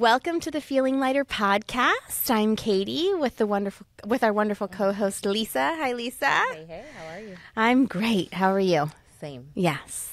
Welcome to the Feeling Lighter podcast. I'm Katie with our wonderful co-host Lisa. Hi, Lisa. Hey, how are you? I'm great. How are you? Same. Yes.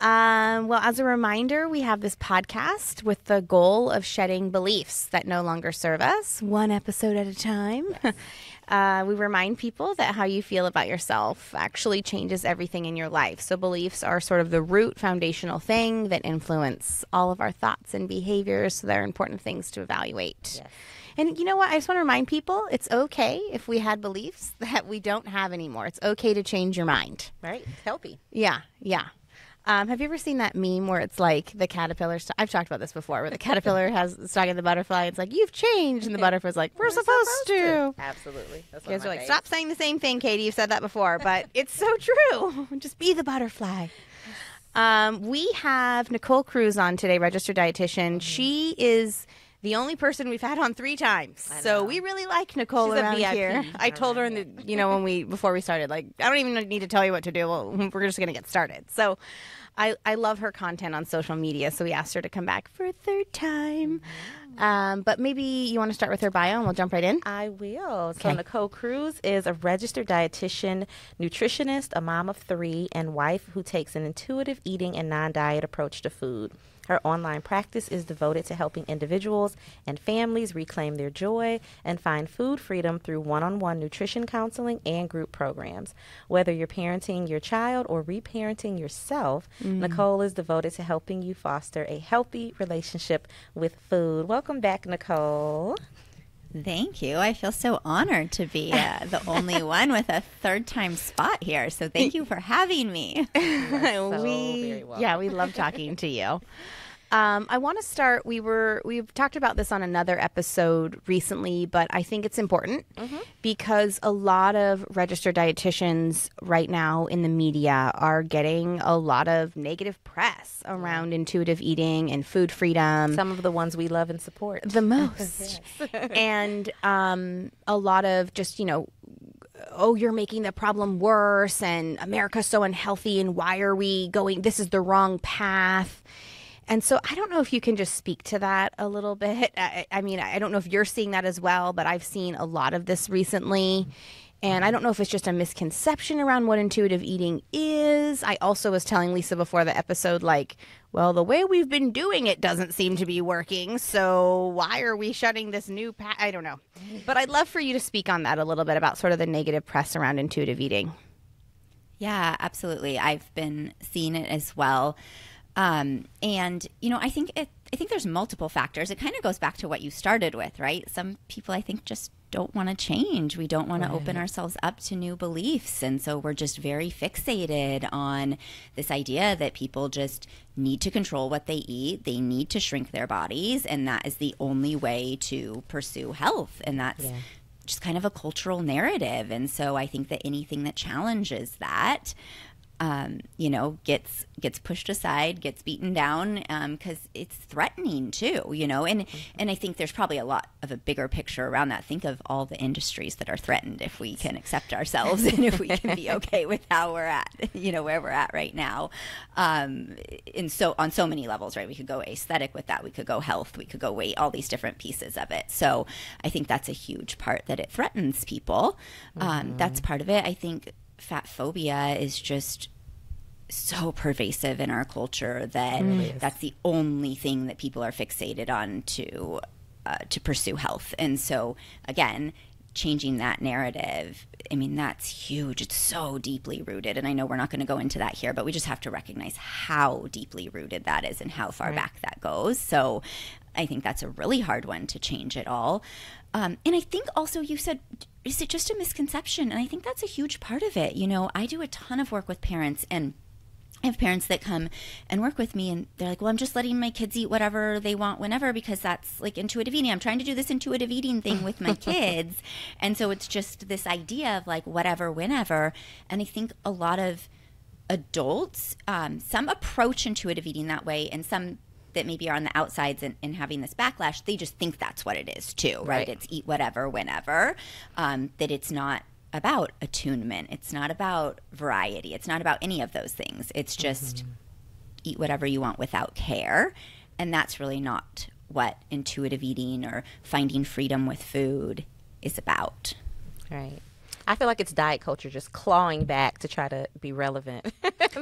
Well, as a reminder, we have this podcast with the goal of shedding beliefs that no longer serve us, one episode at a time. Yes. We remind people that how you feel about yourself actually changes everything in your life. So beliefs are sort of the root foundational thing that influence all of our thoughts and behaviors. So they're important things to evaluate. Yes. And you know what? I just want to remind people it's okay if we had beliefs that we don't have anymore. It's okay to change your mind. Right? It's healthy. Yeah. Have you ever seen that meme where it's like the caterpillar? I've talked about this before, where the caterpillar has talking to the butterfly. It's like, you've changed. And the butterfly's like, we're supposed to. Absolutely. That's Kids are like, stop saying the same thing, Katie. You've said that before. But it's so true. Just be the butterfly. We have Nicole Cruz on today, registered dietitian. She is the only person we've had on 3 times. So we really like Nicole. She's around here. I told her before we started, like, I don't even need to tell you what to do. Well, we're just going to get started. So I love her content on social media. So we asked her to come back for a 3rd time. But maybe you want to start with her bio and we'll jump right in. I will. Okay. So Nicole Cruz is a registered dietitian, nutritionist, a mom of 3, and wife who takes an intuitive eating and non-diet approach to food. Her online practice is devoted to helping individuals and families reclaim their joy and find food freedom through one-on-one nutrition counseling and group programs. Whether you're parenting your child or reparenting yourself, Nicole is devoted to helping you foster a healthy relationship with food. Welcome back, Nicole. Thank you. I feel so honored to be the only one with a 3rd-time spot here. So thank you for having me. Very welcome. We love talking to you. I want to start. We've talked about this on another episode recently, but I think it's important because a lot of registered dietitians right now in the media are getting a lot of negative press around intuitive eating and food freedom. Some of the ones we love and support. The most. And a lot of just, oh, you're making the problem worse and America's so unhealthy and why are we going, this is the wrong path. And so I don't know if you can just speak to that a little bit. I mean, I don't know if you're seeing that as well, but I've seen a lot of this recently. And I don't know if it's just a misconception around what intuitive eating is. I also was telling Lisa before the episode, like, well, the way we've been doing it doesn't seem to be working. So why are we shutting this new path? I don't know. But I'd love for you to speak on that a little bit about sort of the negative press around intuitive eating. Yeah, absolutely. I've been seeing it as well. And, I think there's multiple factors. It kind of goes back to what you started with, right? Some people, I think, just don't want to change. We don't want to open ourselves up to new beliefs. And so we're just very fixated on this idea that people just need to control what they eat. They need to shrink their bodies. And that is the only way to pursue health. And that's just kind of a cultural narrative. And so I think that anything that challenges that gets pushed aside, gets beaten down because it's threatening too, and I think there's probably a lot of a bigger picture around that. Think of all the industries that are threatened if we can accept ourselves and if we can be okay with how we're at, where we're at right now. And so on so many levels, right? We could go aesthetic with that. We could go health. We could go weight, all these different pieces of it. So I think that's a huge part that it threatens people. That's part of it. I think fat phobia is just so pervasive in our culture that that's the only thing that people are fixated on to pursue health. And so again, changing that narrative, I mean, that's huge. It's so deeply rooted. And I know we're not going to go into that here, but we just have to recognize how deeply rooted that is and how far back that goes. So I think that's a really hard one to change at all. And I think also you said, is it just a misconception? And I think that's a huge part of it. I do a ton of work with parents, and I have parents that come and work with me and they're like, well, I'm just letting my kids eat whatever they want whenever because that's like intuitive eating. I'm trying to do this intuitive eating thing with my kids. And so it's just this idea of like whatever, whenever. And I think a lot of adults, some approach intuitive eating that way, and some that maybe are on the outsides and having this backlash, they just think that's what it is too, right? It's eat whatever, whenever, that it's not about attunement. It's not about variety. It's not about any of those things. It's just eat whatever you want without care. And that's really not what intuitive eating or finding freedom with food is about. Right. I feel like it's diet culture just clawing back to try to be relevant.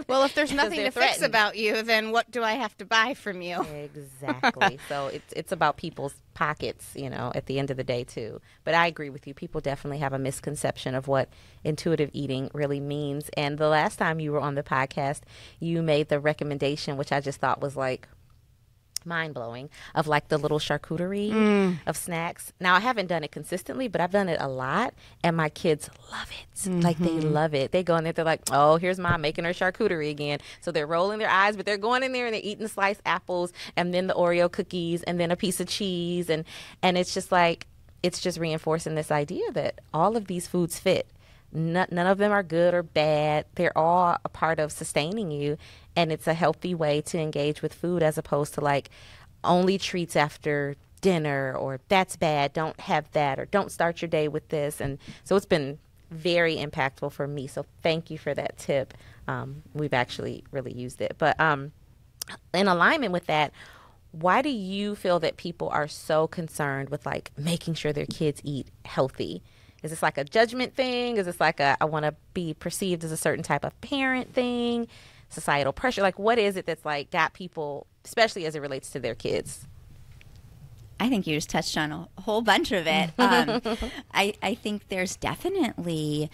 Well, if there's Because nothing they're to fix threatened. about you, then what do I have to buy from you? Exactly. So it's about people's pockets, at the end of the day too. But I agree with you. People definitely have a misconception of what intuitive eating really means. And the last time you were on the podcast, you made the recommendation, which I just thought was like mind-blowing, of like the little charcuterie of snacks. Now, I haven't done it consistently, but I've done it a lot, and my kids love it. Like, they love it. They go in there, they're like, oh, here's Mom making her charcuterie again. So they're rolling their eyes, but they're going in there and they're eating the sliced apples and then the Oreo cookies and then a piece of cheese, and it's just like, it's just reinforcing this idea that all of these foods fit. None of them are good or bad. They're all a part of sustaining you, and it's a healthy way to engage with food, as opposed to like only treats after dinner, or that's bad, don't have that, or don't start your day with this. And so it's been very impactful for me. So thank you for that tip. We've actually really used it. But in alignment with that, why do you feel that people are so concerned with like making sure their kids eat healthy? Is this like a judgment thing? Is this like I want to be perceived as a certain type of parent thing? Societal pressure? Like, what is it that's like got people, especially as it relates to their kids? I think you just touched on a whole bunch of it. I think there's definitely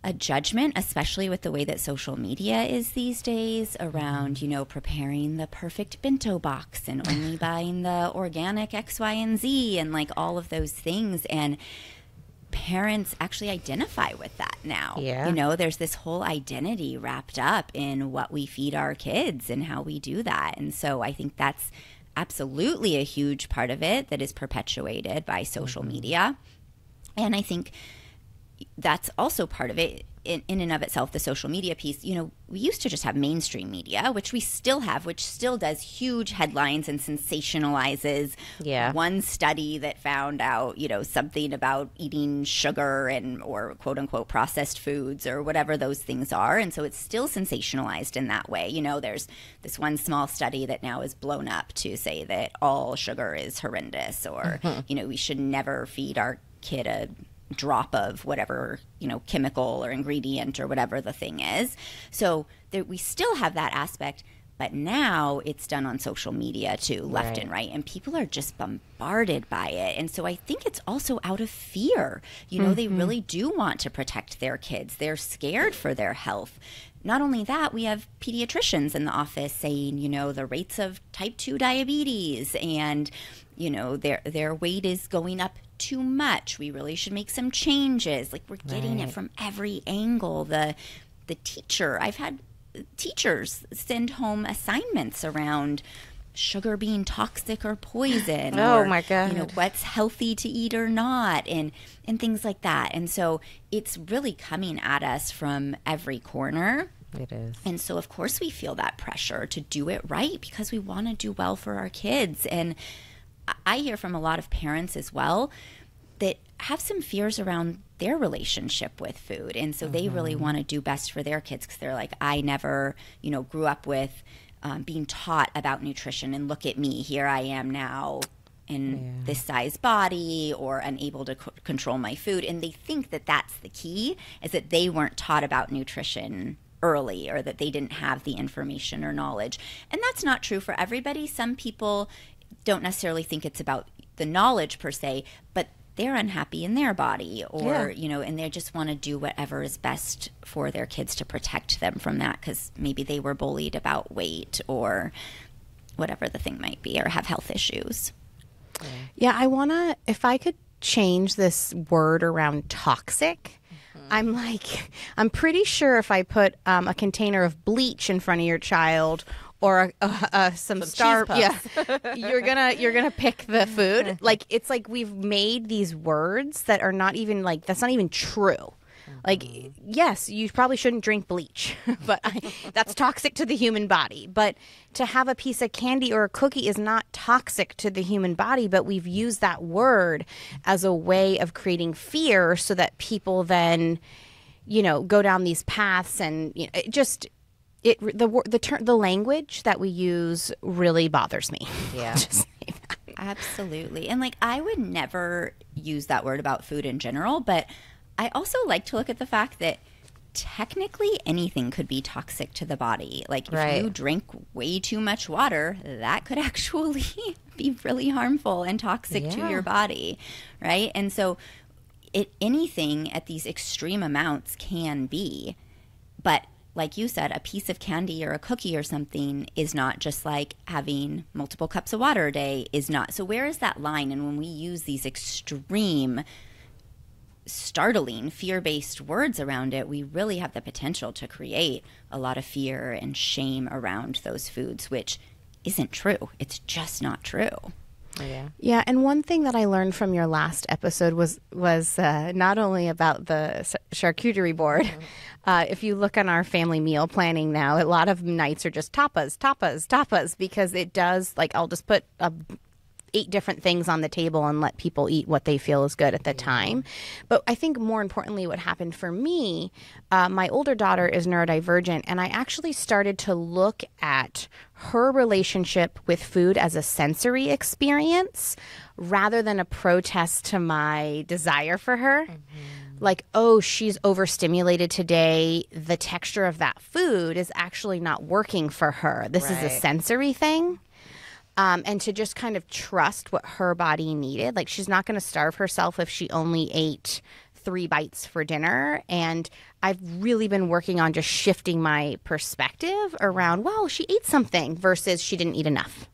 a judgment, especially with the way that social media is these days, around, preparing the perfect bento box and only buying the organic X, Y, and Z, and like all of those things. And parents actually identify with that now. Yeah. There's this whole identity wrapped up in what we feed our kids and how we do that. And so I think that's absolutely a huge part of it that is perpetuated by social media. And I think that's also part of it in and of itself, the social media piece. We used to just have mainstream media, which we still have, which still does huge headlines and sensationalizes one study that found out, something about eating sugar or quote unquote processed foods or whatever those things are. And so it's still sensationalized in that way. There's this one small study that now is blown up to say that all sugar is horrendous, or, we should never feed our kid a drop of whatever, chemical or ingredient or whatever the thing is. So we still have that aspect, but now it's done on social media too, left and right, and people are just bombarded by it. And so I think it's also out of fear. They really do want to protect their kids. They're scared for their health. Not only that, we have pediatricians in the office saying, the rates of type 2 diabetes and, their weight is going up too much. We really should make some changes. Like, we're getting it from every angle. The teacher, I've had teachers send home assignments around sugar being toxic or poison. Oh my God. What's healthy to eat or not, and things like that. And so it's really coming at us from every corner. It is. And so, of course, we feel that pressure to do it right because we want to do well for our kids. And I hear from a lot of parents as well that have some fears around their relationship with food. And so they really want to do best for their kids because they're like, I never, grew up with being taught about nutrition, and look at me, here I am now in this size body, or unable to control my food. And they think that that's the key, is that they weren't taught about nutrition early, or that they didn't have the information or knowledge. And that's not true for everybody. Some people don't necessarily think it's about the knowledge per se, but they're unhappy in their body, or, and they just want to do whatever is best for their kids to protect them from that, because maybe they were bullied about weight or whatever the thing might be, or have health issues. Yeah, if I could change this word around toxic, I'm pretty sure if I put a container of bleach in front of your child, or some star, you're gonna pick the food. Like, it's like we've made these words that are not even that's not even true. Like, yes, you probably shouldn't drink bleach, but that's toxic to the human body. But to have a piece of candy or a cookie is not toxic to the human body, but we've used that word as a way of creating fear so that people then, go down these paths, and the language that we use really bothers me. Yeah. Just say that. absolutely. And like, I would never use that word about food in general, but I also like to look at the fact that technically anything could be toxic to the body. Like if you drink way too much water, that could actually be really harmful and toxic to your body, right? And so anything at these extreme amounts can be, but like you said, a piece of candy or a cookie or something is not, just like having multiple cups of water a day is not. So where is that line? And when we use these extreme, startling, fear-based words around it, we really have the potential to create a lot of fear and shame around those foods, which isn't true. It's just not true. Yeah, and one thing that I learned from your last episode was not only about the charcuterie board. If you look on our family meal planning now, a lot of nights are just tapas, because it does, like, I'll just put 8 different things on the table and let people eat what they feel is good at the time. But I think more importantly, what happened for me, my older daughter is neurodivergent, and I actually started to look at her relationship with food as a sensory experience rather than a protest to my desire for her. Like, oh, she's overstimulated today. The texture of that food is actually not working for her. This is a sensory thing. And to just kind of trust what her body needed. Like, she's not going to starve herself if she only ate 3 bites for dinner. And I've really been working on just shifting my perspective around, well, she ate something versus she didn't eat enough.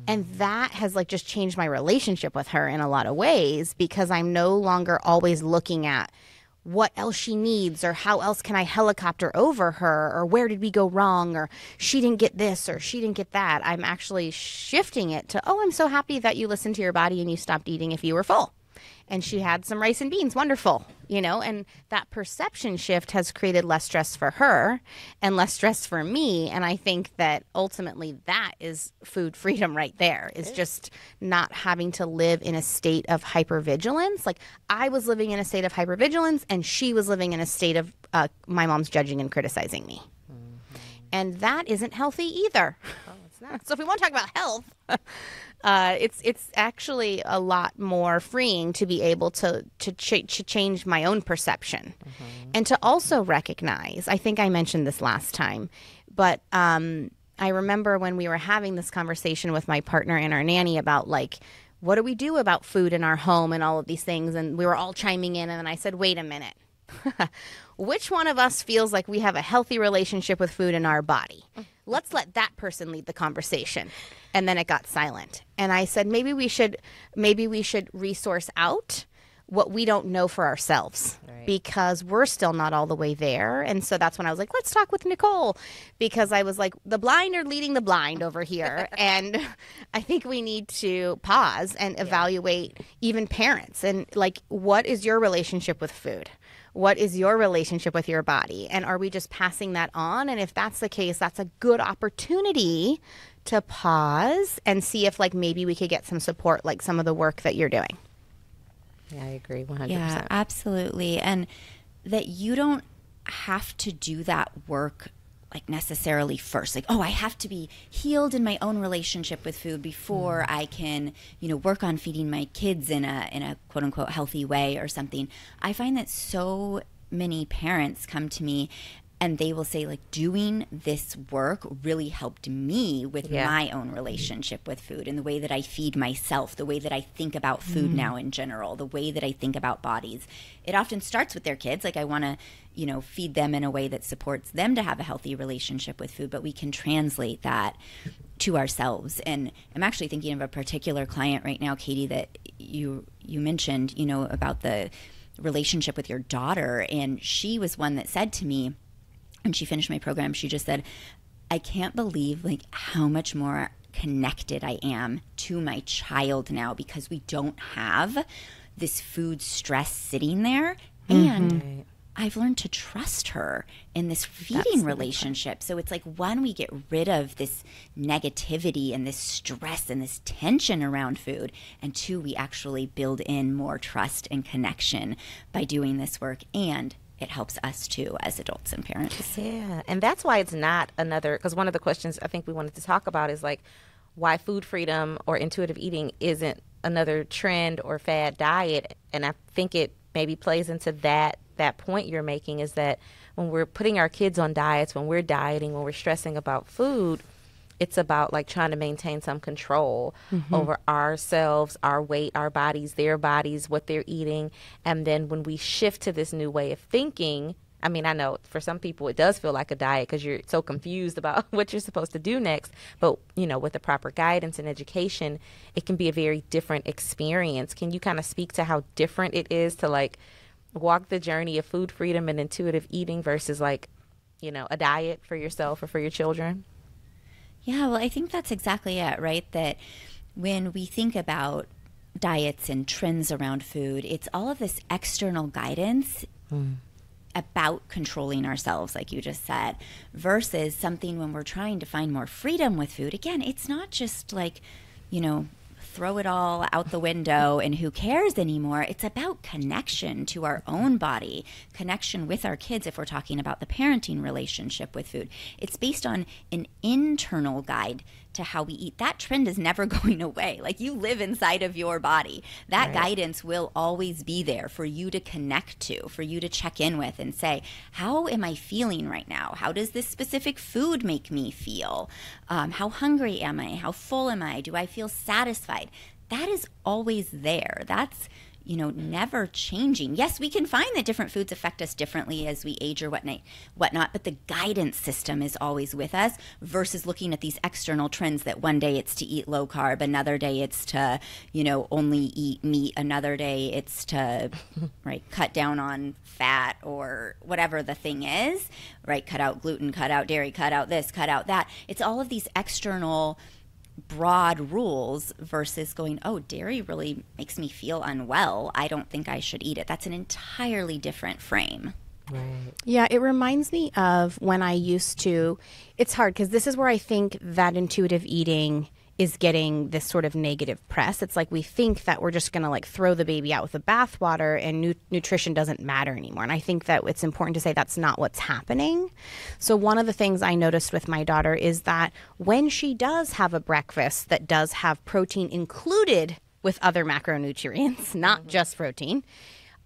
And that has, like, just changed my relationship with her in a lot of ways, because I'm no longer always looking at what else she needs, or how else can I helicopter over her, or where did we go wrong, or she didn't get this or she didn't get that. I'm actually shifting it to, oh, I'm so happy that you listened to your body and you stopped eating if you were full. And she had some rice and beans. Wonderful. You know, and that perception shift has created less stress for her and less stress for me. And I think that ultimately that is food freedom right there, is just not having to live in a state of hypervigilance. Like, I was living in a state of hypervigilance, and she was living in a state of my mom's judging and criticizing me. And that isn't healthy either. Oh, it's not. So if we want to talk about health, it's actually a lot more freeing to be able to change my own perception, and to also recognize, I think I mentioned this last time, but I remember when we were having this conversation with my partner and our nanny about, like, what do we do about food in our home and all of these things, and we were all chiming in, and then I said, wait a minute. Which one of us feels like we have a healthy relationship with food in our body? Let's let that person lead the conversation. And then it got silent. And I said, maybe we should resource out what we don't know for ourselves, because we're still not all the way there. And so that's when I was like, let's talk with Nicole, because I was like, the blind are leading the blind over here. And I think we need to pause and evaluate even parents. And, like, what is your relationship with food? What is your relationship with your body? And are we just passing that on? And if that's the case, that's a good opportunity to pause and see if, like, maybe we could get some support, like some of the work that you're doing. Yeah, I agree 100%. Yeah, absolutely. And that you don't have to do that work, like, necessarily first. Like, oh, I have to be healed in my own relationship with food before I can, work on feeding my kids in a quote unquote healthy way or something. I find that so many parents come to me and they will say, like, doing this work really helped me with my own relationship with food and the way that I feed myself, the way that I think about food now in general, the way that I think about bodies. It often starts with their kids. Like, I want to, feed them in a way that supports them to have a healthy relationship with food, but we can translate that to ourselves. And I'm actually thinking of a particular client right now, Katie, that you mentioned, about the relationship with your daughter. And she was one that said to me, when she finished my program, she just said, I can't believe, like, how much more connected I am to my child now, because we don't have this food stress sitting there. And I've learned to trust her in this feeding relationship. So it's like, one, we get rid of this negativity and this stress and this tension around food. And 2, we actually build in more trust and connection by doing this work. And it helps us too as adults and parents. Yeah. And that's why it's not another, because one of the questions I think we wanted to talk about is, like, why food freedom or intuitive eating isn't another trend or fad diet. And I think it maybe plays into that point you're making, is that when we're putting our kids on diets, when we're dieting, when we're stressing about food, it's about like trying to maintain some control over ourselves, our weight, our bodies, their bodies, what they're eating. And then when we shift to this new way of thinking, I mean, I know for some people it does feel like a diet because you're so confused about what you're supposed to do next. But, you know, with the proper guidance and education, it can be a very different experience. Can you kind of speak to how different it is to like walk the journey of food freedom and intuitive eating versus like, you know, a diet for yourself or for your children? Yeah, well, I think that's exactly it, right? That when we think about diets and trends around food, it's all of this external guidance about controlling ourselves, like you just said, versus something when we're trying to find more freedom with food. Again, it's not just like, you know, throw it all out the window and who cares anymore. It's about connection to our own body, connection with our kids if we're talking about the parenting relationship with food. It's based on an internal guide to how we eat. That trend is never going away. Like, you live inside of your body. That guidance will always be there for you to connect to, for you to check in with and say, how am I feeling right now? How does this specific food make me feel? How hungry am I? How full am I? Do I feel satisfied? That is always there. That's, you know, never changing. Yes, we can find that different foods affect us differently as we age or whatnot, but the guidance system is always with us versus looking at these external trends that one day it's to eat low carb, another day it's to, you know, only eat meat, another day it's to, right, cut down on fat or whatever the thing is, right? Cut out gluten, cut out dairy, cut out this, cut out that. It's all of these external broad rules versus going, oh, dairy really makes me feel unwell, I don't think I should eat it. That's an entirely different frame. Right. Yeah, it reminds me of when I used to, it's hard because this is where I think that intuitive eating is getting this sort of negative press. It's like we think that we're just going to like throw the baby out with the bathwater and nutrition doesn't matter anymore. And I think that it's important to say that's not what's happening. So one of the things I noticed with my daughter is that when she does have a breakfast that does have protein included with other macronutrients, not just protein,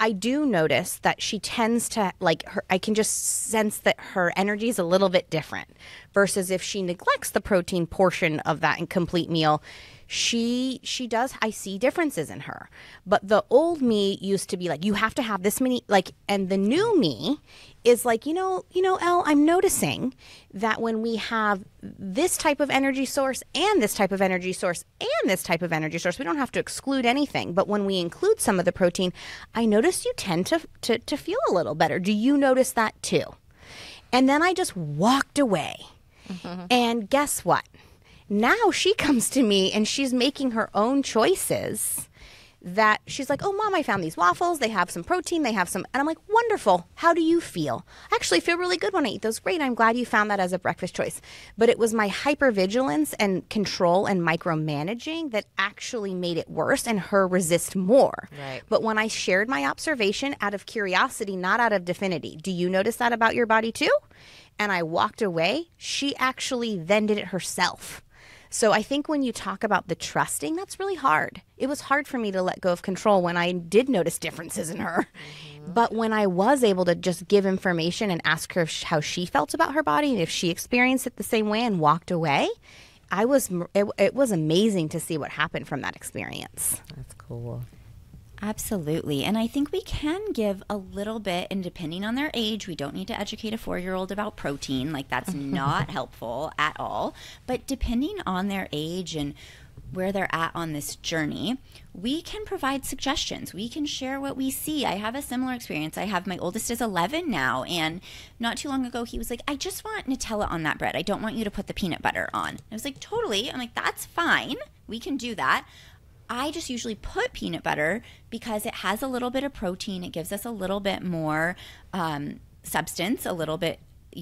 I do notice that she tends to like her. I can just sense that her energy is a little bit different versus if she neglects the protein portion of that incomplete meal. She does. I see differences in her. But the old me used to be like, you have to have this many, like, and the new me is like, you know, Elle, I'm noticing that when we have this type of energy source and this type of energy source and this type of energy source, we don't have to exclude anything. But when we include some of the protein, I notice you tend to feel a little better. Do you notice that too? And then I just walked away. And guess what? Now she comes to me and she's making her own choices that she's like, oh, Mom, I found these waffles. They have some protein. They have some. And I'm like, wonderful. How do you feel? I actually feel really good when I eat those. Great. I'm glad you found that as a breakfast choice. But it was my hypervigilance and control and micromanaging that actually made it worse and her resist more. Right. But when I shared my observation out of curiosity, not out of divinity, do you notice that about your body too? And I walked away. She actually then did it herself. So I think when you talk about the trusting, that's really hard. It was hard for me to let go of control when I did notice differences in her. But when I was able to just give information and ask her how she felt about her body and if she experienced it the same way and walked away, it was amazing to see what happened from that experience. That's cool. Absolutely. And I think we can give a little bit, and depending on their age, we don't need to educate a 4-year-old about protein. Like, that's not helpful at all. But depending on their age and where they're at on this journey, we can provide suggestions. We can share what we see. I have a similar experience. My oldest is 11 now, and not too long ago, he was like, I just want Nutella on that bread. I don't want you to put the peanut butter on. I was like, totally. I'm like, that's fine. We can do that. I just usually put peanut butter because it has a little bit of protein. It gives us a little bit more substance, a little bit,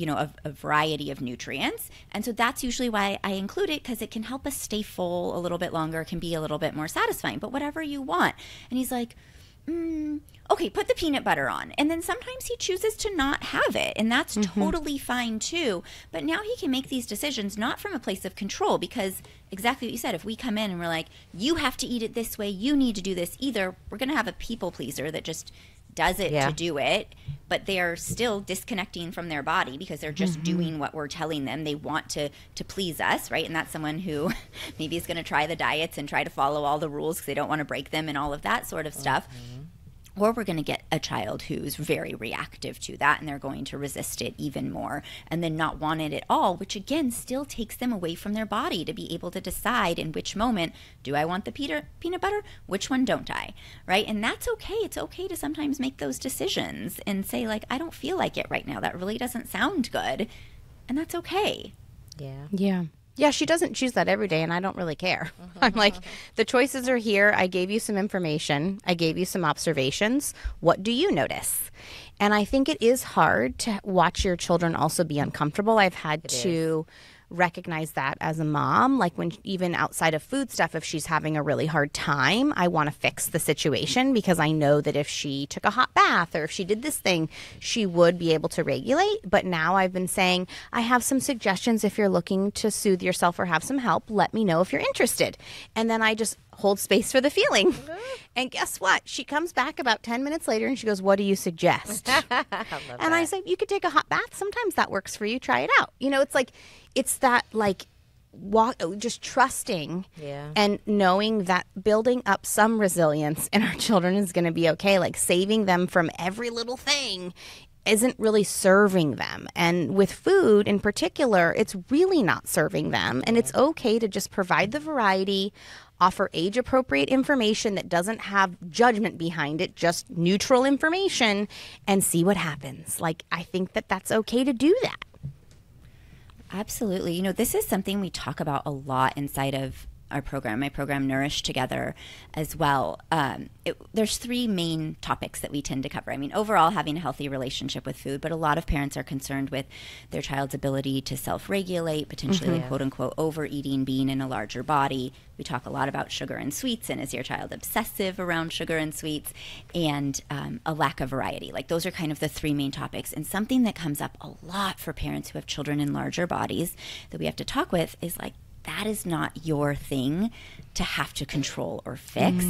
of a variety of nutrients. And so that's usually why I include it, because it can help us stay full a little bit longer, can be a little bit more satisfying, but whatever you want. And he's like, okay, okay, put the peanut butter on. And then sometimes he chooses to not have it. And that's totally fine too. But now he can make these decisions not from a place of control, because exactly what you said, if we come in and we're like, you have to eat it this way, you need to do this, either we're going to have a people pleaser that just does it to do it, but they're still disconnecting from their body because they're just doing what we're telling them. They want to please us, right? And that's someone who maybe is going to try the diets and try to follow all the rules because they don't want to break them and all of that sort of stuff. Or we're going to get a child who's very reactive to that, and they're going to resist it even more and then not want it at all, which again still takes them away from their body to be able to decide in which moment, do I want the peanut butter? Which one don't I? Right? And that's okay. It's okay to sometimes make those decisions and say, like, I don't feel like it right now. That really doesn't sound good. And that's okay. Yeah. Yeah, she doesn't choose that every day, and I don't really care. I'm like, the choices are here. I gave you some information. I gave you some observations. What do you notice? And I think it is hard to watch your children also be uncomfortable. I've had to recognize that as a mom, like when even outside of food stuff, if she's having a really hard time, I want to fix the situation because I know that if she took a hot bath or if she did this thing, she would be able to regulate. But now I've been saying, I have some suggestions. If you're looking to soothe yourself or have some help, let me know if you're interested. And then I just hold space for the feeling. And guess what? She comes back about 10 minutes later and she goes, what do you suggest? I say, you could take a hot bath. Sometimes that works for you. Try it out. You know, it's like, it's that like just trusting and knowing that building up some resilience in our children is going to be okay. Like saving them from every little thing isn't really serving them. And with food in particular, it's really not serving them. And it's okay to just provide the variety, offer age-appropriate information that doesn't have judgment behind it, just neutral information, and see what happens. Like, I think that that's okay to do that. Absolutely. You know, this is something we talk about a lot inside of our program, my program Nourish Together as well. There's three main topics that we tend to cover. I mean, overall, having a healthy relationship with food, but a lot of parents are concerned with their child's ability to self-regulate, potentially like, quote unquote overeating, being in a larger body. We talk a lot about sugar and sweets, and is your child obsessive around sugar and sweets, and a lack of variety. Like, those are kind of the three main topics. And something that comes up a lot for parents who have children in larger bodies that we have to talk with is like, that is not your thing to have to control or fix.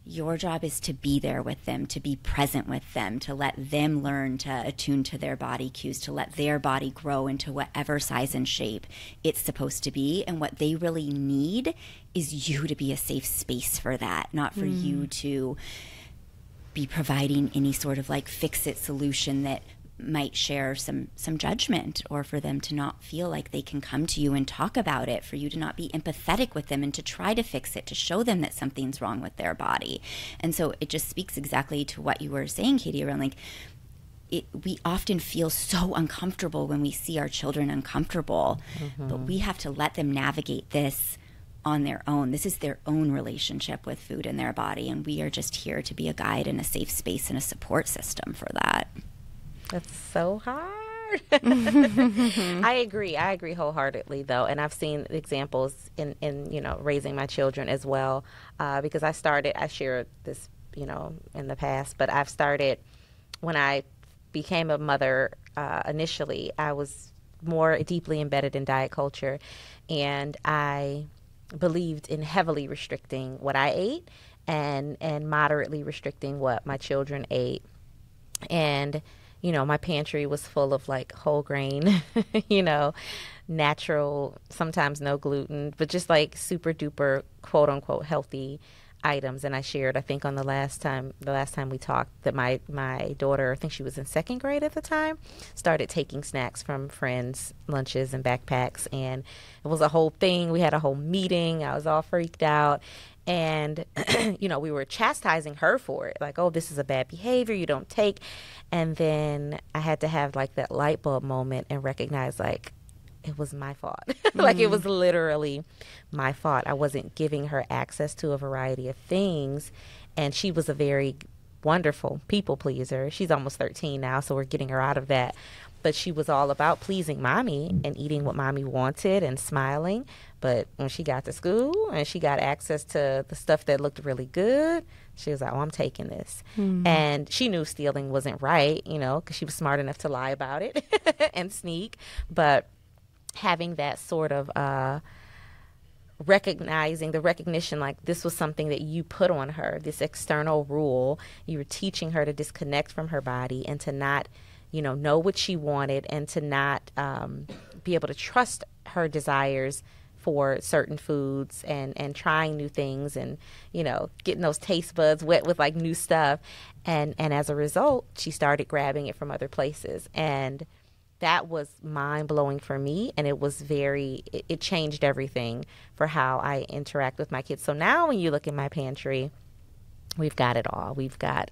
Your job is to be there with them, to be present with them, to let them learn to attune to their body cues, to let their body grow into whatever size and shape it's supposed to be. And what they really need is you to be a safe space for that, not for you to be providing any sort of like fix-it solution that might share some judgment, or for them to not feel like they can come to you and talk about it, for you to not be empathetic with them and to try to fix it, to show them that something's wrong with their body. And so it just speaks exactly to what you were saying, Katie, around like, we often feel so uncomfortable when we see our children uncomfortable, but we have to let them navigate this on their own. This is their own relationship with food and their body, and we are just here to be a guide and a safe space and a support system for that. That's so hard. I agree wholeheartedly, though, and I've seen examples in you know, raising my children as well, because I shared this, you know, in the past, but I've started when I became a mother. Initially, I was more deeply embedded in diet culture, and I believed in heavily restricting what I ate and moderately restricting what my children ate. And you know, my pantry was full of like whole grain, you know, natural, sometimes no gluten, but just like super duper quote unquote healthy items. And I shared, I think on the last time we talked, that my daughter, I think she was in second grade at the time, started taking snacks from friends' lunches and backpacks. And it was a whole thing. We had a whole meeting. I was all freaked out. And, you know, we were chastising her for it. Like, oh, this is a bad behavior. You don't take. And then I had to have like that light bulb moment and recognize like it was my fault. Like it was literally my fault. I wasn't giving her access to a variety of things. And she was a very wonderful people pleaser. She's almost 13 now, so we're getting her out of that. But she was all about pleasing mommy and eating what mommy wanted and smiling. But when she got to school and she got access to the stuff that looked really good, She was like, oh, I'm taking this. And she knew stealing wasn't right, you know, because she was smart enough to lie about it and sneak. But having that sort of recognizing the recognition, like this was something that you put on her, this external rule. You were teaching her to disconnect from her body and to not, you know what she wanted, and to not be able to trust her desires for certain foods and trying new things and, you know, getting those taste buds wet with like new stuff. And as a result, she started grabbing it from other places. And that was mind-blowing for me, and it was it changed everything for how I interact with my kids. So now when you look in my pantry, we've got it all. We've got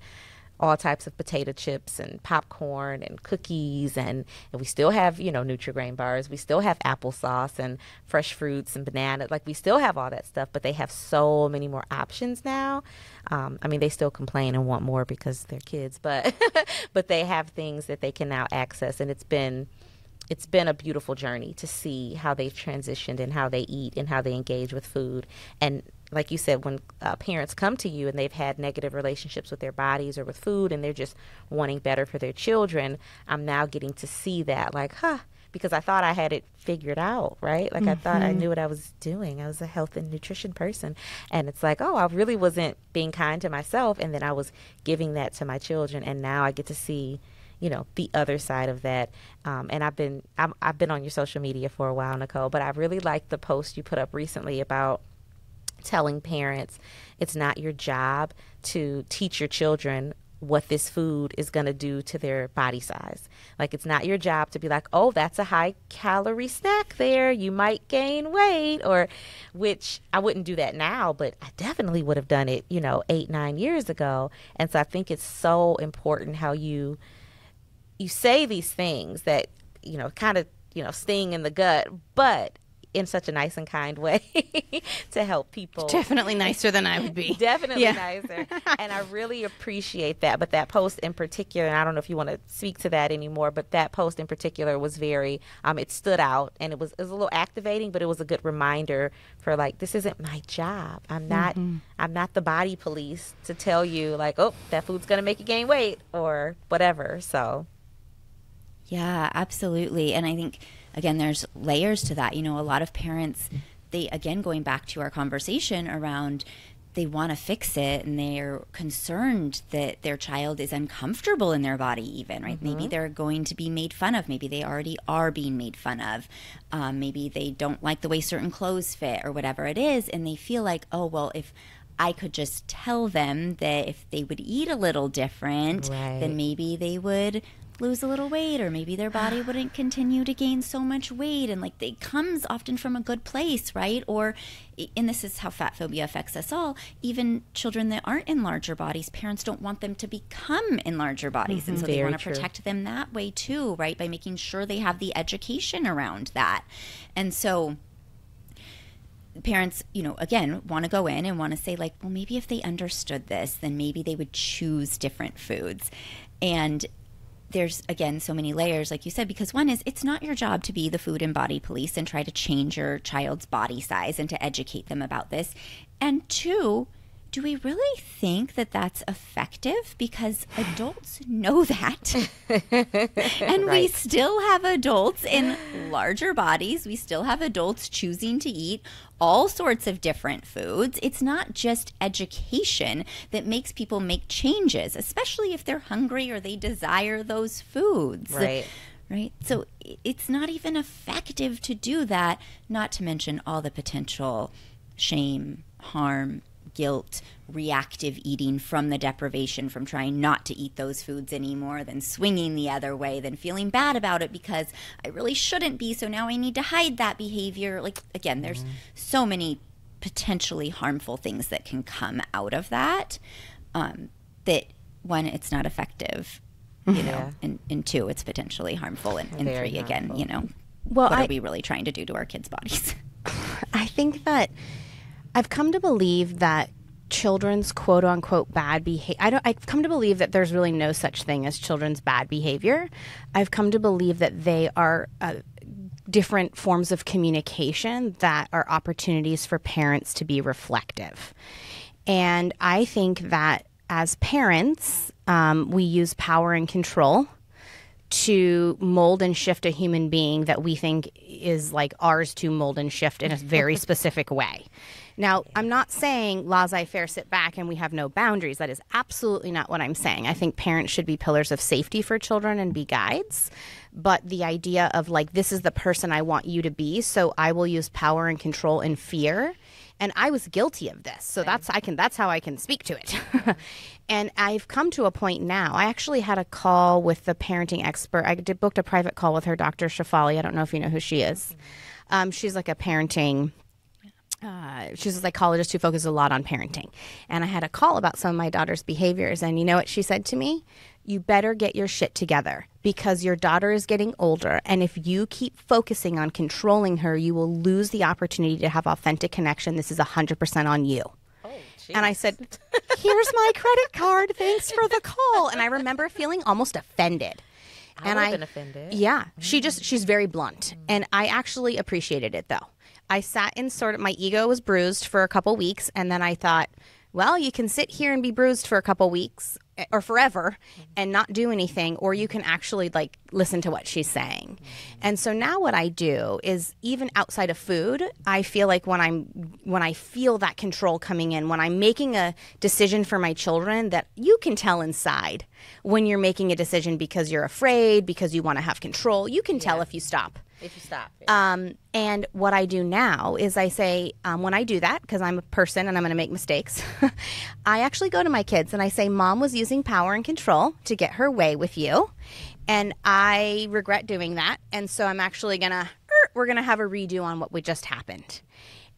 all types of potato chips and popcorn and cookies, and we still have, you know, Nutri-Grain bars. We still have applesauce and fresh fruits and bananas. Like, we still have all that stuff, but they have so many more options now. I mean, they still complain and want more because they're kids, but but they have things that they can now access, and it's been a beautiful journey to see how they've transitioned and how they eat and how they engage with food. And like you said, when parents come to you and they've had negative relationships with their bodies or with food, and they're just wanting better for their children, I'm now getting to see that, like, because I thought I had it figured out, right? Like, I thought I knew what I was doing. I was a health and nutrition person. And it's like, oh, I really wasn't being kind to myself. And then I was giving that to my children. And now I get to see, you know, the other side of that. And I've been on your social media for a while, Nicole, but I really liked the post you put up recently about telling parents it's not your job to teach your children what this food is going to do to their body size. Like, it's not your job to be like, oh, that's a high calorie snack there, you might gain weight, or, which I wouldn't do that now, but I definitely would have done it, you know, 8-9 years ago. And so I think it's so important how you say these things that, you know, kind of, you know, sting in the gut, but in such a nice and kind way to help people. Definitely nicer than I would be. Definitely nicer. And I really appreciate that. But that post in particular, and I don't know if you want to speak to that anymore, but that post in particular was very, it stood out, and it was a little activating, but it was a good reminder for, like, this isn't my job. I'm not the body police to tell you, like, oh, that food's going to make you gain weight or whatever. So. Yeah, absolutely. And I think, again, there's layers to that. You know, a lot of parents, they, again, going back to our conversation around, they want to fix it, and they're concerned that their child is uncomfortable in their body even, right? Maybe they're going to be made fun of. Maybe they already are being made fun of. Maybe they don't like the way certain clothes fit or whatever it is. And they feel like, oh, well, if I could just tell them that if they would eat a little different, then maybe they would lose a little weight, or maybe their body wouldn't continue to gain so much weight. And, like, it comes often from a good place, right? Or, and this is how fat phobia affects us all, even children that aren't in larger bodies, parents don't want them to become in larger bodies. And so they want to protect them that way too, right? By making sure they have the education around that. And so parents, you know, again, want to go in and want to say, like, well, maybe if they understood this, then maybe they would choose different foods. And there's, again, so many layers, like you said, because one is, it's not your job to be the food and body police and try to change your child's body size and to educate them about this. And two, do we really think that that's effective? Because adults know that. And we still have adults in larger bodies. We still have adults choosing to eat all sorts of different foods. It's not just education that makes people make changes, especially if they're hungry or they desire those foods. Right. So it's not even effective to do that, not to mention all the potential shame, harm, guilt, reactive eating from the deprivation, from trying not to eat those foods anymore, then swinging the other way, then feeling bad about it because I really shouldn't be, so now I need to hide that behavior. Like, again, there's so many potentially harmful things that can come out of that, that, one, it's not effective, you know, and two, it's potentially harmful, and three, again, you know, what are we really trying to do to our kids' bodies? I think that I've come to believe that children's quote unquote bad behavior, I've come to believe that there's really no such thing as children's bad behavior. I've come to believe that they are different forms of communication that are opportunities for parents to be reflective. And I think that as parents, we use power and control to mold and shift a human being that we think is like ours to mold and shift in a very specific way. Now, I'm not saying laissez-faire, sit back, and we have no boundaries. That is absolutely not what I'm saying. I think parents should be pillars of safety for children and be guides. But the idea of like, this is the person I want you to be, so I will use power and control and fear. And I was guilty of this. So that's how I can speak to it. And I've come to a point now. I actually had a call with the parenting expert. I booked a private call with her, Dr. Shafali. I don't know if you know who she is. She's like a parenting she's a psychologist who focuses a lot on parenting. And I had a call about some of my daughter's behaviors. And you know what she said to me? You better get your shit together because your daughter is getting older. And if you keep focusing on controlling her, you will lose the opportunity to have authentic connection. This is 100% on you. And I said, here's my credit card. Thanks for the call. And I remember feeling almost offended. I would have been offended. Yeah. She's very blunt. And I actually appreciated it, though. I sat in my ego was bruised for a couple weeks. And then I thought, well, you can sit here and be bruised for a couple weeks or forever and not do anything, or you can actually like listen to what she's saying. And so now what I do is, even outside of food, I feel like when I feel that control coming in, when I'm making a decision for my children, that you can tell inside when you're making a decision because you're afraid, because you want to have control. You can tell if you stop. If you stop. Yeah. And what I do now is I say, when I do that, because I'm a person and I'm going to make mistakes, I actually go to my kids and I say, Mom was using power and control to get her way with you. And I regret doing that. And so I'm actually we're going to have a redo on what just happened.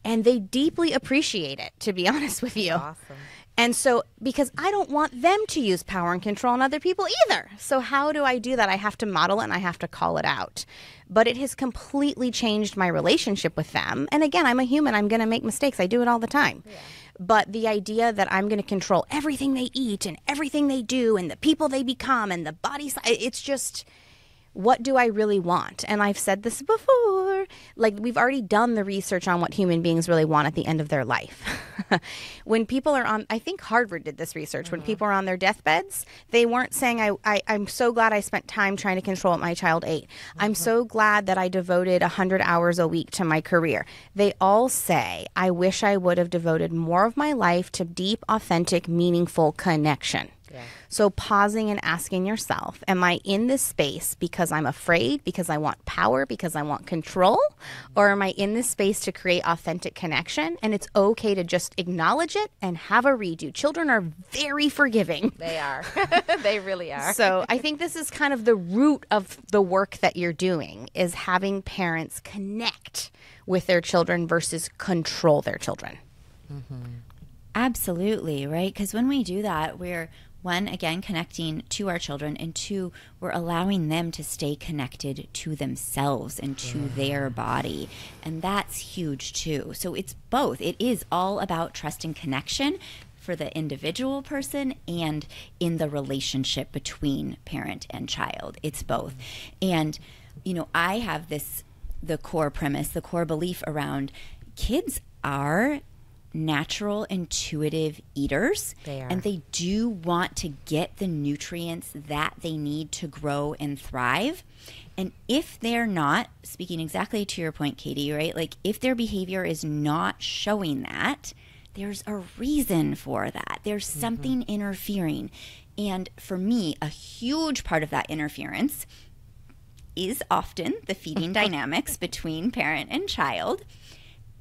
And they deeply appreciate it, to be honest with you. Awesome. And so, because I don't want them to use power and control on other people either. So how do I do that? I have to model it and I have to call it out. But it has completely changed my relationship with them. And again, I'm a human. I'm going to make mistakes. I do it all the time. Yeah. But the idea that I'm going to control everything they eat and everything they do and the people they become and the body size, it's just, what do I really want? And I've said this before, like we've already done the research on what human beings really want at the end of their life. When people are on, I think Harvard did this research, when people are on their deathbeds, they weren't saying, I'm so glad I spent time trying to control what my child ate. I'm so glad that I devoted 100 hours a week to my career. They all say, I wish I would have devoted more of my life to deep, authentic, meaningful connection. Yeah. So pausing and asking yourself, am I in this space because I'm afraid, because I want power, because I want control? Or am I in this space to create authentic connection? And it's okay to just acknowledge it and have a redo. Children are very forgiving. They are. They really are. So I think this is kind of the root of the work that you're doing, is having parents connect with their children versus control their children. Mm-hmm. Absolutely, right? Because when we do that, we're, one, again, connecting to our children, and two, we're allowing them to stay connected to themselves and to their body. And that's huge too. So it's both. It is all about trust and connection for the individual person and in the relationship between parent and child. It's both. And, you know, I have the core premise, the core belief around kids are natural, intuitive eaters. They are. And they do want to get the nutrients that they need to grow and thrive. And if they're not, speaking exactly to your point, Katie, right? Like if their behavior is not showing that, there's a reason for that. There's something interfering. And for me, a huge part of that interference is often the feeding dynamics between parent and child.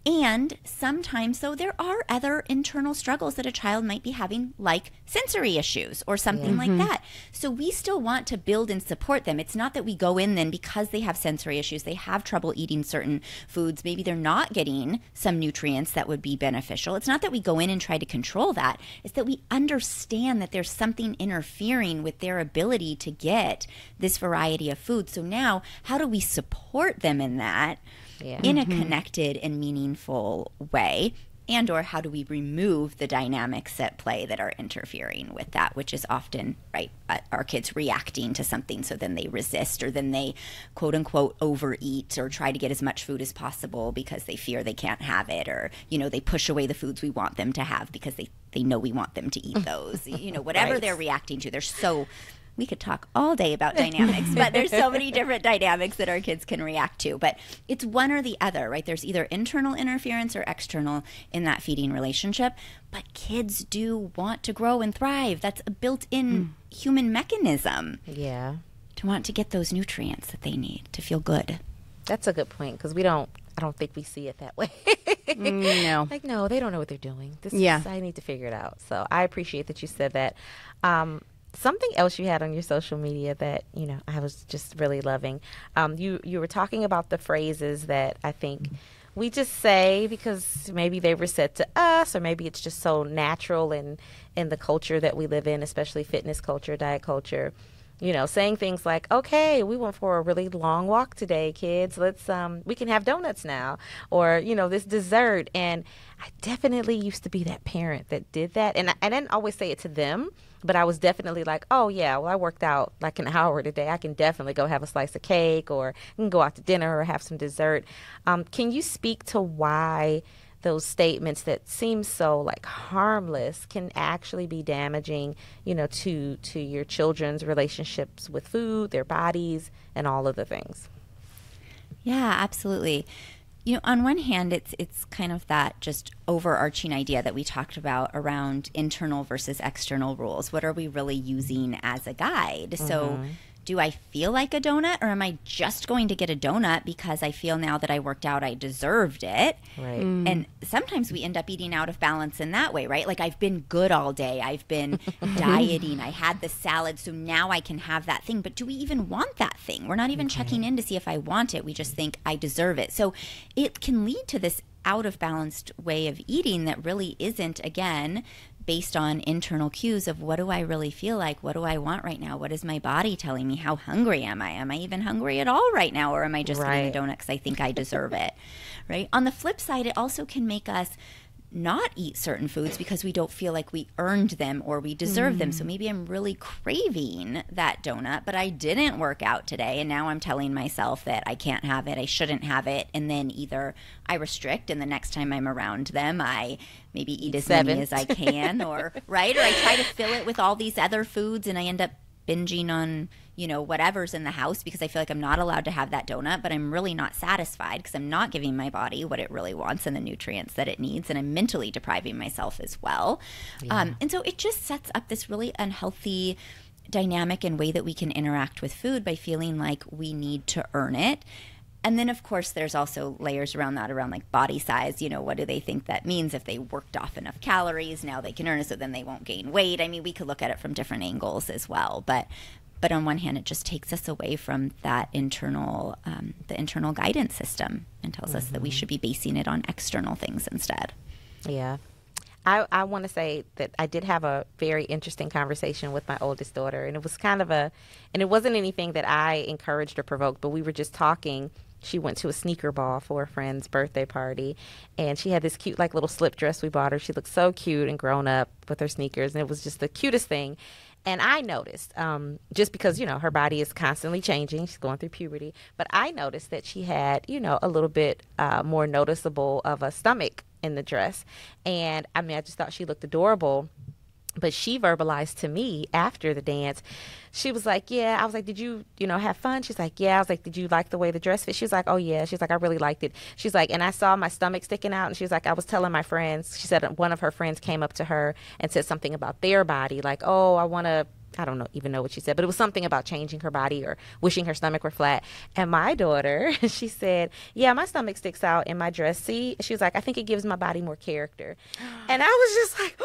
And sometimes, though, there are other internal struggles that a child might be having, like sensory issues or something like that. So we still want to build and support them. It's not that we go in then because they have sensory issues, they have trouble eating certain foods, maybe they're not getting some nutrients that would be beneficial. It's not that we go in and try to control that. It's that we understand that there's something interfering with their ability to get this variety of food. So now, how do we support them in that? In a connected and meaningful way. and or how do we remove the dynamics at play that are interfering with that, which is often, right, our kids reacting to something, so then they resist, or then they quote unquote overeat or try to get as much food as possible because they fear they can't have it, or, you know, they push away the foods we want them to have because they know we want them to eat those. You know, whatever Right. they're reacting to. We could talk all day about dynamics, but there's so many different dynamics that our kids can react to. But it's one or the other, right? There's either internal interference or external in that feeding relationship. But kids do want to grow and thrive. That's a built-in human mechanism Yeah. to want to get those nutrients that they need to feel good. That's a good point, because I don't think we see it that way. No. Like, no, they don't know what they're doing. Yeah. I need to figure it out. So I appreciate that you said that. Something else you had on your social media that, you know, I was just really loving. You were talking about the phrases that I think we just say because maybe they were said to us, or maybe it's just so natural in the culture that we live in, especially fitness culture, diet culture. You know, saying things like, okay, we went for a really long walk today, kids. Let's, we can have donuts now. Or, you know, this dessert. And I definitely used to be that parent that did that. And I didn't always say it to them, but I was definitely like, oh, yeah, well, I worked out like an hour today. I can definitely go have a slice of cake, or I can go out to dinner or have some dessert. Can you speak to why those statements that seem so like harmless can actually be damaging, you know, to your children's relationships with food, their bodies, and all of the things? Yeah, absolutely. You know, on one hand, it's kind of that just overarching idea that we talked about around internal versus external rules. What are we really using as a guide? So do I feel like a donut, or am I just going to get a donut because I feel now that I worked out I deserved it? Right. And sometimes we end up eating out of balance in that way, right? Like, I've been good all day. I've been dieting. I had the salad, so now I can have that thing. But do we even want that thing? We're not even checking in to see if I want it. We just think I deserve it. So it can lead to this out of balanced way of eating that really isn't, again, based on internal cues of what do I really feel like? What do I want right now? What is my body telling me? How hungry am I? Am I even hungry at all right now? Or am I just eating a donut because I think I deserve it? Right? On the flip side, it also can make us not eat certain foods because we don't feel like we earned them or we deserve them. So maybe I'm really craving that donut, but I didn't work out today, and now I'm telling myself that I can't have it, I shouldn't have it, and then either I restrict, and the next time I'm around them, I maybe eat as many as I can, or right, or I try to fill it with all these other foods, and I end up binging on, you know, whatever's in the house because I feel like I'm not allowed to have that donut, but I'm really not satisfied because I'm not giving my body what it really wants and the nutrients that it needs, and I'm mentally depriving myself as well. And so it just sets up this really unhealthy dynamic and way that we can interact with food by feeling like we need to earn it. And then, of course, there's also layers around that, around like body size. You know, what do they think that means? If they worked off enough calories, now they can earn it, so then they won't gain weight. I mean, we could look at it from different angles as well. But on one hand, it just takes us away from that internal, the internal guidance system, and tells us that we should be basing it on external things instead. Yeah. I want to say that I did have a very interesting conversation with my oldest daughter, and it was kind of and it wasn't anything that I encouraged or provoked, but we were just talking. She went to a sneaker ball for a friend's birthday party, and she had this cute like little slip dress we bought her. She looked so cute and grown up with her sneakers, and it was just the cutest thing. And I noticed, just because, you know, her body is constantly changing, she's going through puberty, but I noticed that she had, you know, a little bit more noticeable of a stomach in the dress. And I mean, I just thought she looked adorable. But she verbalized to me after the dance, she was like, yeah. I was like, did you, you know, have fun? She's like, yeah. I was like, did you like the way the dress fit? She was like, oh, yeah. She's like, I really liked it. She's like, and I saw my stomach sticking out. And she was like, I was telling my friends, she said one of her friends came up to her and said something about their body. Like, oh, I don't even know what she said, but it was something about changing her body or wishing her stomach were flat. And my daughter, she said, yeah, my stomach sticks out in my dress. See, she was like, I think it gives my body more character. And I was just like,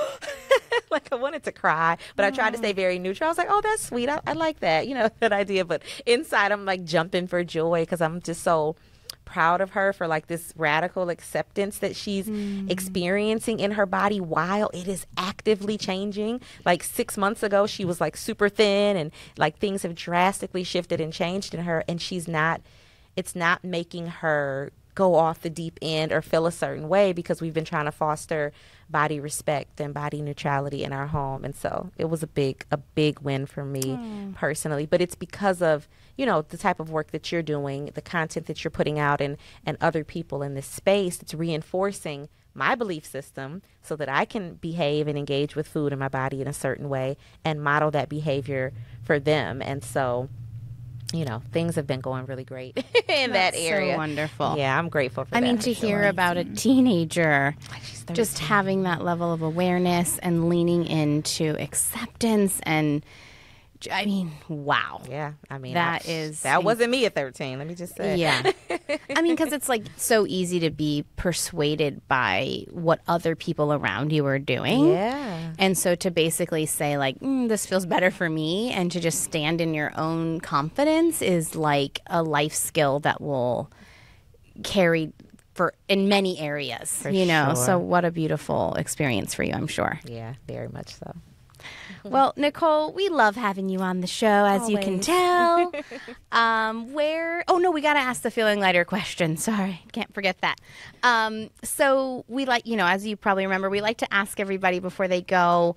like I wanted to cry, but I tried to stay very neutral. I was like, oh, that's sweet. I like that, you know, that idea. But inside I'm like jumping for joy because I'm just so proud of her for like this radical acceptance that she's experiencing in her body while it is actively changing. Like 6 months ago, she was like super thin, and like things have drastically shifted and changed in her, and it's not making her go off the deep end or feel a certain way, because we've been trying to foster body respect and body neutrality in our home. And so it was a big win for me personally. But it's because of, you know, the type of work that you're doing, the content that you're putting out, and other people in this space. It's reinforcing my belief system so that I can behave and engage with food in my body in a certain way and model that behavior for them. And so, you know, things have been going really great in that area. So wonderful. Yeah, I'm grateful for that. I mean, to hear about a teenager just having that level of awareness and leaning into acceptance, and I mean, wow. Yeah, I mean, that wasn't me at 13. Let me just say. Yeah. I mean, because it's like so easy to be persuaded by what other people around you are doing. Yeah. And so to basically say like, this feels better for me, and to just stand in your own confidence is like a life skill that will carry in many areas, For you know. sure. So what a beautiful experience for you, I'm sure. Yeah, very much so. Well, Nicole, we love having you on the show, as you can tell. We got to ask the feeling lighter question. Sorry, can't forget that. So we like, you know, as you probably remember, we like to ask everybody before they go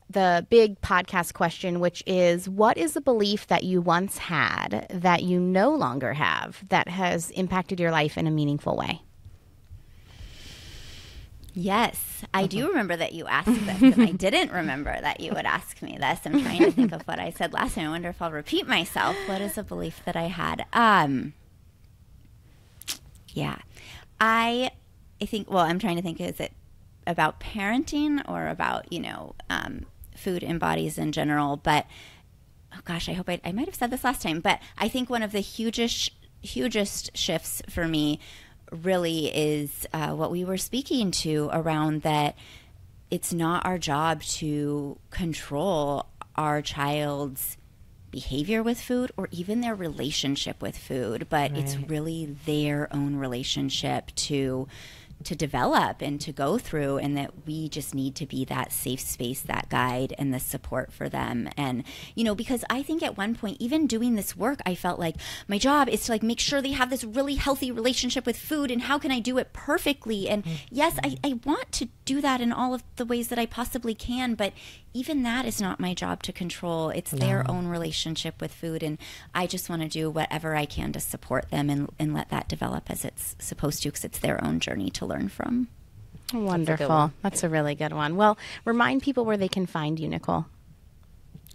the big podcast question, which is, what is a belief that you once had that you no longer have that has impacted your life in a meaningful way? Yes, I do remember that you asked this, and I didn't remember that you would ask me this. I'm trying to think of what I said last time. I wonder if I'll repeat myself. What is a belief that I had? Yeah, I think, well, I'm trying to think, is it about parenting or about, you know, food and bodies in general? But, oh gosh, I hope I might have said this last time, but I think one of the hugest shifts for me really is what we were speaking to around that it's not our job to control our child's behavior with food or even their relationship with food, but it's really their own relationship to develop and to go through, and that we just need to be that safe space, that guide, and the support for them. And, you know, because I think at one point, even doing this work, I felt like my job is to like make sure they have this really healthy relationship with food, and how can I do it perfectly? And yes, I want to do that in all of the ways that I possibly can, but even that is not my job to control. It's their own relationship with food, and I just want to do whatever I can to support them and let that develop as it's supposed to, because it's their own journey to learn from. Wonderful. That's a really good one. Well, remind people where they can find you, Nicole.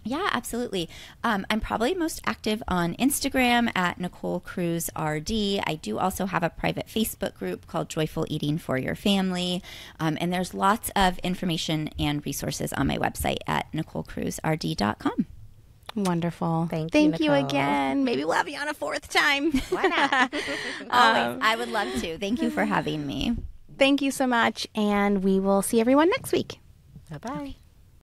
Yeah, absolutely. I'm probably most active on Instagram at Nicole Cruz RD. I do also have a private Facebook group called Joyful Eating for Your Family. And there's lots of information and resources on my website at NicoleCruzRD.com. Wonderful. Thank you Nicole. again. Maybe we'll have you on a fourth time. Why not? Always. I would love to. Thank you for having me. Thank you so much. And we will see everyone next week. Bye-bye.